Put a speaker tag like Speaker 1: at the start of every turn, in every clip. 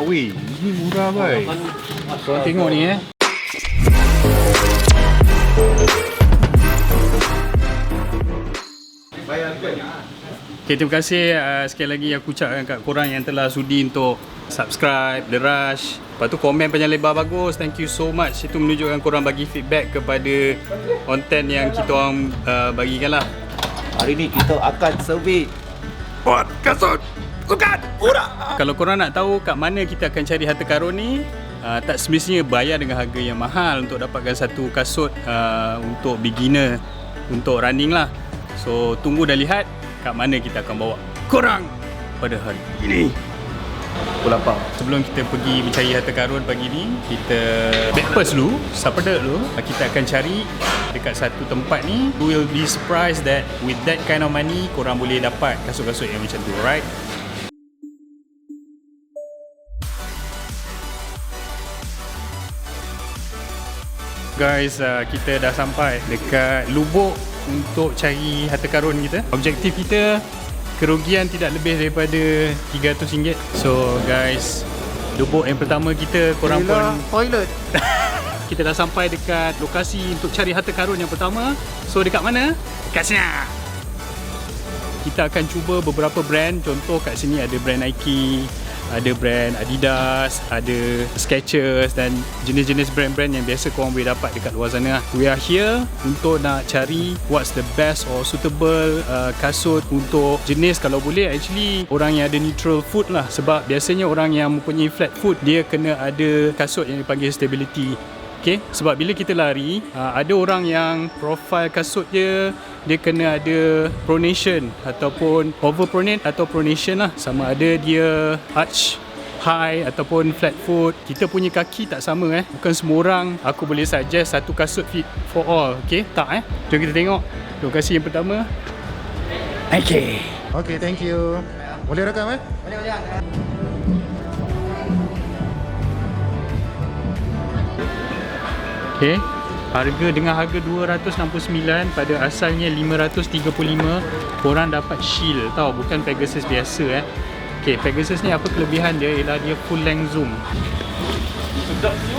Speaker 1: weh. Ini murah boy. Korang tengok ni Okay, terima kasih sekali lagi aku ucapkan kat korang yang telah sudi untuk subscribe The Rush. Lepas tu komen panjang lebar bagus. Thank you so much. Itu menunjukkan korang bagi feedback kepada konten yang kita orang bagikan lah.
Speaker 2: Hari ni kita akan survey
Speaker 1: kasut sukan murah. Kalau korang nak tahu kat mana kita akan cari harta karun ni, tak semestinya bayar dengan harga yang mahal untuk dapatkan satu kasut untuk beginner, untuk running lah. So tunggu dan lihat kat mana kita akan bawa korang pada hari ini. Pukul 8. Sebelum kita pergi mencari harta karun pagi ni, kita breakfast dulu, supper dulu. Kita akan cari dekat satu tempat ni. You will be surprised that with that kind of money, korang boleh dapat kasut-kasut yang macam tu, right? Guys, kita dah sampai dekat lubuk untuk cari harta karun kita. Objektif kita, kerugian tidak lebih daripada RM300. So guys, lubuk yang pertama kita, korang pun
Speaker 2: toilet.
Speaker 1: kita dah sampai dekat lokasi untuk cari harta karun yang pertama. So dekat mana? Dekat sini. Kita akan cuba beberapa brand. Contoh kat sini ada brand Nike, ada brand Adidas, ada Skechers dan jenis-jenis brand-brand yang biasa korang boleh dapat dekat luar sana. We are here untuk nak cari what's the best or suitable kasut untuk jenis, kalau boleh actually orang yang ada neutral foot lah. Sebab biasanya orang yang mempunyai flat foot, dia kena ada kasut yang dipanggil stability. Okay, sebab bila kita lari, ada orang yang profile kasut dia kena ada pronation ataupun overpronate atau pronation lah. Sama ada dia arch high ataupun flat foot. Kita punya kaki tak sama Bukan semua orang aku boleh suggest satu kasut fit for all. Okay, tak Jom kita tengok lokasi yang pertama. Okay.
Speaker 2: Okay, thank you. Boleh rekam Boleh.
Speaker 1: Okay, dengan harga 269, pada asalnya 535, korang dapat shield tau, bukan Pegasus biasa Okay, Pegasus ni apa kelebihan dia ialah dia full length zoom.
Speaker 2: Sedap ni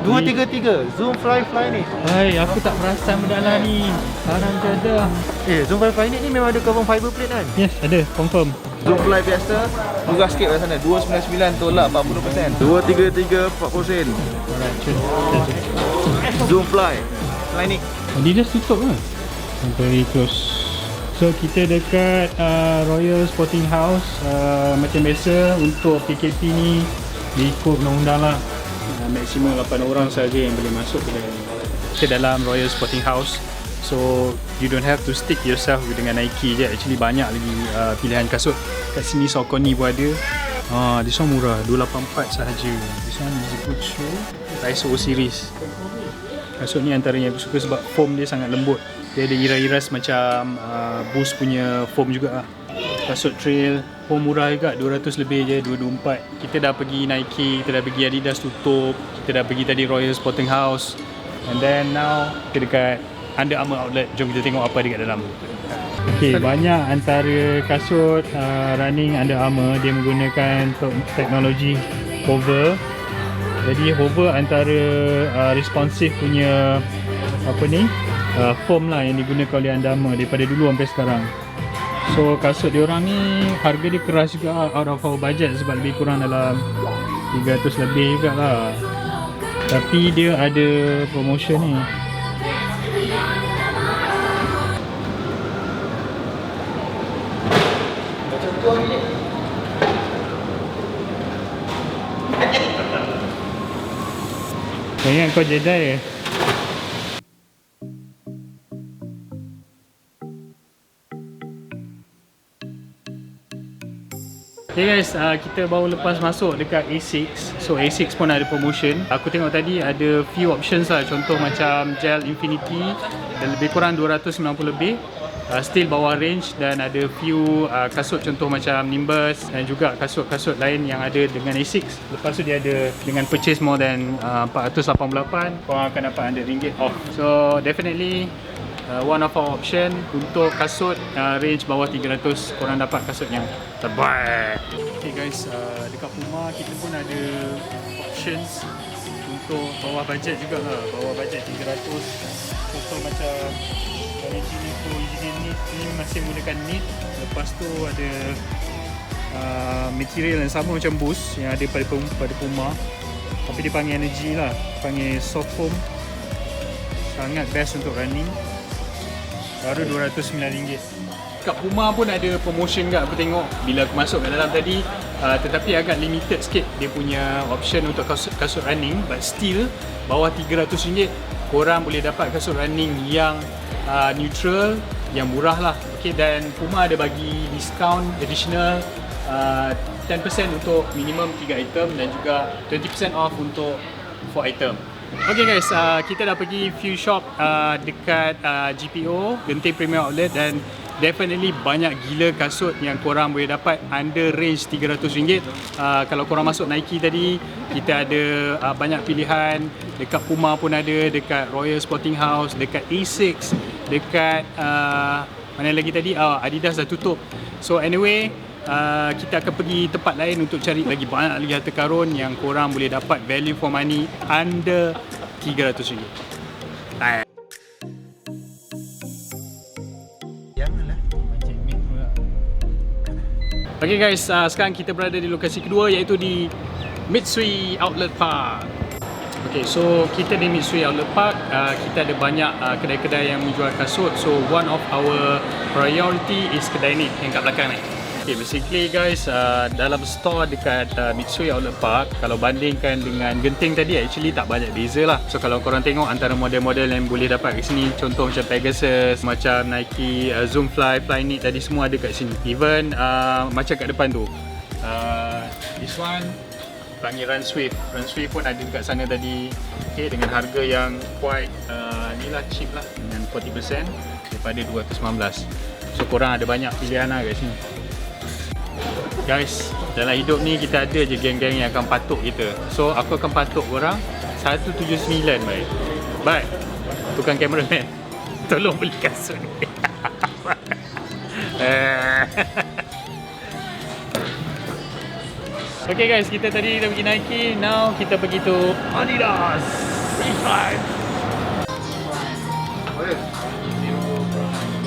Speaker 2: 233 Zoom Fly ni.
Speaker 1: Hai, aku tak perasan benda ni. Sekarang je ada.
Speaker 2: Zoom Fly ni memang ada carbon fiber plate kan?
Speaker 1: Yes, ada, confirm.
Speaker 2: Zoom Fly biasa murah sikit kat sana, 299 tolak 40%. 233 40%. Zoom Fly ni.
Speaker 1: Dia dah tutup ke? Very close. So kita dekat Royal Sporting House. Macam biasa untuk PKP ni diikut undang-undang lah. Maksimum 8 orang saja yang boleh masuk ke dalam Royal Sporting House. So you don't have to stick yourself dengan Nike je. Actually banyak lagi pilihan kasut. Kat sini Saucony pun ada. This one murah, 284 sahaja. This one is a good shoe. Daiso series. Kasut ni antara yang aku suka sebab foam dia sangat lembut. Dia ada iras-iras macam Boost punya foam juga lah. Kasut trail pun murah juga, 200 lebih je, 224. Kita dah pergi Nike, kita dah pergi Adidas tutup, kita dah pergi tadi Royal Sporting House, and then now kita dekat Under Armour outlet. Jom kita tengok apa dekat dalam. Okay, banyak antara kasut running Under Armour dia menggunakan teknologi hover. Jadi hover antara responsive punya foam lah yang digunakan oleh Under Armour daripada dulu sampai sekarang. So kasut diorang ni harga dia keras juga, out of our budget, sebab lebih kurang dalam 300 lebih juga lah. Tapi dia ada promotion ni. Kau ingat kau Jedi Okay guys, kita baru lepas masuk dekat A6. So A6 pun ada promotion. Aku tengok tadi ada few options lah. Contoh macam gel Infinity dan lebih kurang 290 lebih. Still bawah range, dan ada few kasut contoh macam Nimbus dan juga kasut-kasut lain yang ada dengan A6. Lepas tu dia ada dengan purchase more than 488, korang akan dapat RM100 off. So definitely one of our option untuk kasut range bawah 300. Korang dapat kasut yang terbaik. Okay guys, dekat Puma kita pun ada options untuk bawah bajet juga lah. Bawah bajet 300. Contoh macam Valentino Pro Easy Knit ni masih menggunakan knit. Lepas tu ada material yang sama macam Boost yang ada pada Puma, tapi dia panggil energy lah, panggil soft foam. Sangat best untuk running. Baru RM209. Kat Puma pun ada promotion kat, aku tengok bila aku masuk kat dalam tadi. Tetapi agak limited sikit dia punya option untuk kasut running, but still bawah RM300 korang boleh dapat kasut running yang neutral, yang murah lah. Okay, dan Puma ada bagi discount additional 10% untuk minimum 3 item dan juga 20% off untuk 4 item. Okay guys, kita dah pergi few shop dekat GPO, Genting Premier Outlet, dan definitely banyak gila kasut yang korang boleh dapat under range RM300. Kalau korang masuk Nike tadi, kita ada banyak pilihan. Dekat Puma pun ada, dekat Royal Sporting House, dekat Asics, dekat mana lagi tadi, Adidas dah tutup. So anyway, kita akan pergi tempat lain untuk cari lagi banyak lagi harta karun yang korang boleh dapat value for money under RM300. Okay guys, sekarang kita berada di lokasi kedua, iaitu di Mitsui Outlet Park. Okay, so kita di Mitsui Outlet Park, kita ada banyak kedai-kedai yang menjual kasut. So one of our priority is kedai ni yang kat belakang ni. Okay, basically guys, dalam store dekat Mitsui Outlet Park, kalau bandingkan dengan Genting tadi, actually tak banyak beza lah. So kalau korang tengok antara model-model yang boleh dapat kat sini, contoh macam Pegasus, macam Nike Zoomfly, Flyknit tadi, semua ada kat sini. Even macam kat depan tu, this one panggil Run Swift. Run Swift pun ada dekat sana tadi. Okay, dengan harga yang quite ni lah, cheap lah, dengan 40% daripada 219. So korang ada banyak pilihan lah kat sini. Guys, dalam hidup ni kita ada je geng-geng yang akan patuk kita. So aku akan patuk korang 179 baik. Baik, tukang cameraman, tolong beli kasut ni. Okay guys, kita tadi dah pergi Nike. Now kita pergi to Adidas Revive.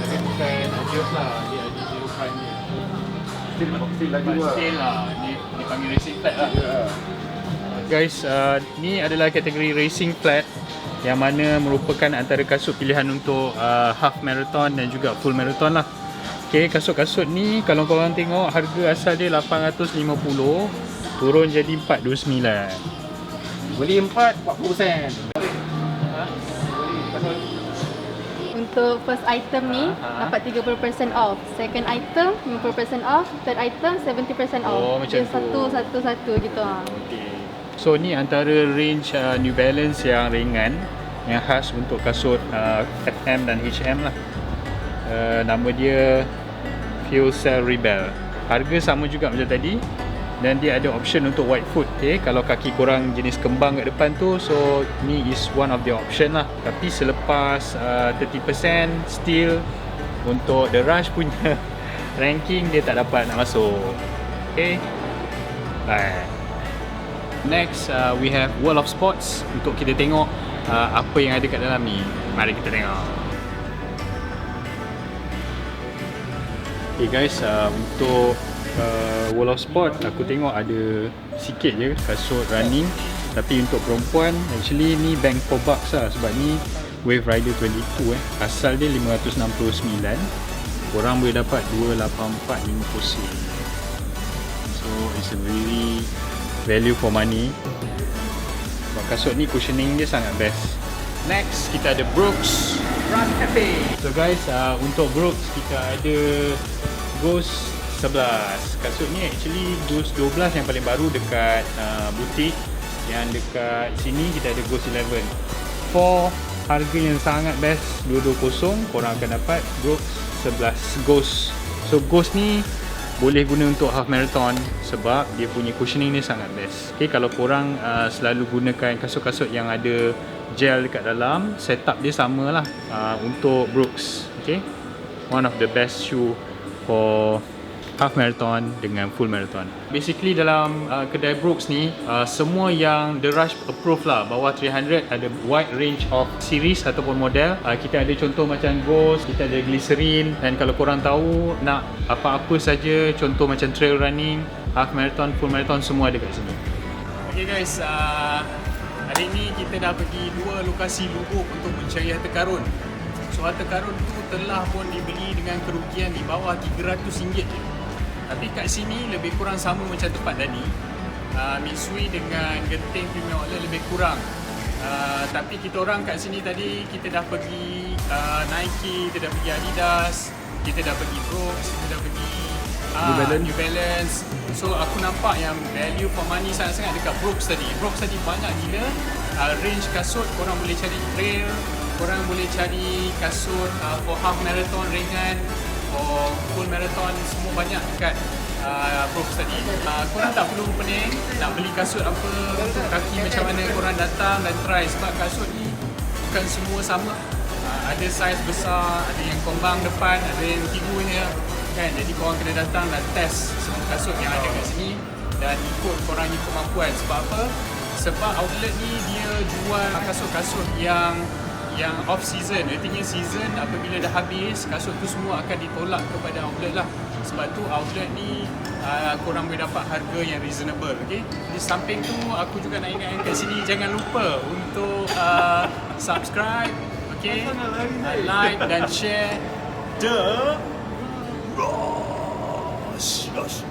Speaker 1: Dia bukan Adios lah, dia ada Zero Prime ni. Still lagi lah. Still lah, ni dipanggil racing flat lah. Guys, ni adalah kategori racing flat, yang mana merupakan antara kasut pilihan untuk half marathon dan juga full marathon lah. Okay, kasut-kasut ni kalau korang tengok harga asal dia $850, turun jadi $429.
Speaker 2: Beli 4, 40%.
Speaker 3: Untuk first item ni dapat 30% off, second item 50% off, third item 70% off.
Speaker 1: Oh, macam tu.
Speaker 3: Satu gitu ah.
Speaker 1: Okay. So ni antara range New Balance yang ringan, yang khas untuk kasut FM dan HM lah. Nama dia Fuel Cell Rebel. Harga sama juga macam tadi, dan dia ada option untuk wide foot. Okay, kalau kaki korang jenis kembang kat depan tu, so ni is one of the option lah. Tapi selepas 30% still untuk The Rush punya ranking, dia tak dapat nak masuk. Okay, bye. Next we have World of Sports, untuk kita tengok apa yang ada kat dalam ni. Mari kita tengok. Okay guys, untuk World of Sport aku tengok ada sikit je kasut running, tapi untuk perempuan actually ni bang for bucks lah, sebab ni Wave Rider 22 asal dia 569, korang boleh dapat 28450. So it's a really value for money. Sebab kasut ni cushioning dia sangat best. Next kita ada Brooks Run Cafe. So guys, untuk Brooks kita ada Ghost 11. Kasut ni actually Ghost 12 yang paling baru dekat butik. Yang dekat sini kita ada Ghost 11. For harga yang sangat best, 220, korang akan dapat Brooks 11 Ghost. So Ghost ni boleh guna untuk half marathon sebab dia punya cushioning ni sangat best. Okay, kalau korang selalu gunakan kasut-kasut yang ada gel dekat dalam, setup dia samalah untuk Brooks. Okay, one of the best shoe for half marathon dengan full marathon. Basically dalam kedai Brooks ni semua yang The Rush approve lah, bawah 300 ada wide range of series ataupun model. Kita ada contoh macam Ghost, kita ada Glycerin, dan kalau korang tahu nak apa-apa saja contoh macam trail running, half marathon, full marathon, semua ada kat sini. Okay guys, hari ni kita dah pergi 2 lokasi lubuk untuk mencari harta karun. So harta karun tu telah pun dibeli dengan kerugian di bawah RM300 je. Tapi kat sini lebih kurang sama macam tempat tadi. Mitsui dengan Genting Premium Outlet lebih kurang. Tapi kita orang kat sini tadi, kita dah pergi Nike, kita dah pergi Adidas, kita dah pergi Brooks, kita dah pergi New Balance. So aku nampak yang value for money sangat-sangat dekat Brooks tadi. Brooks tadi banyak gila. Range kasut korang boleh cari trail, korang boleh cari kasut for half marathon ringan, for full marathon, semua banyak dekat Brooks tadi. Korang tak perlu pening nak beli kasut apa untuk kaki macam mana, korang datang dan try sebab kasut ni bukan semua sama. Ada saiz besar, ada yang kombang depan, ada yang tigurnya kan. Jadi korang kena datang dan test semua kasut yang ada kat sini dan ikut korang punya kemampuan. Sebab apa? Sebab outlet ni dia jual kasut-kasut yang off season. Artinya season apabila dah habis, kasut tu semua akan ditolak kepada outlet lah. Sebab tu outlet ni korang boleh dapat harga yang reasonable. Okay? Di samping tu aku juga nak ingatkan kat sini, jangan lupa untuk subscribe, okay? Like dan share The Rush.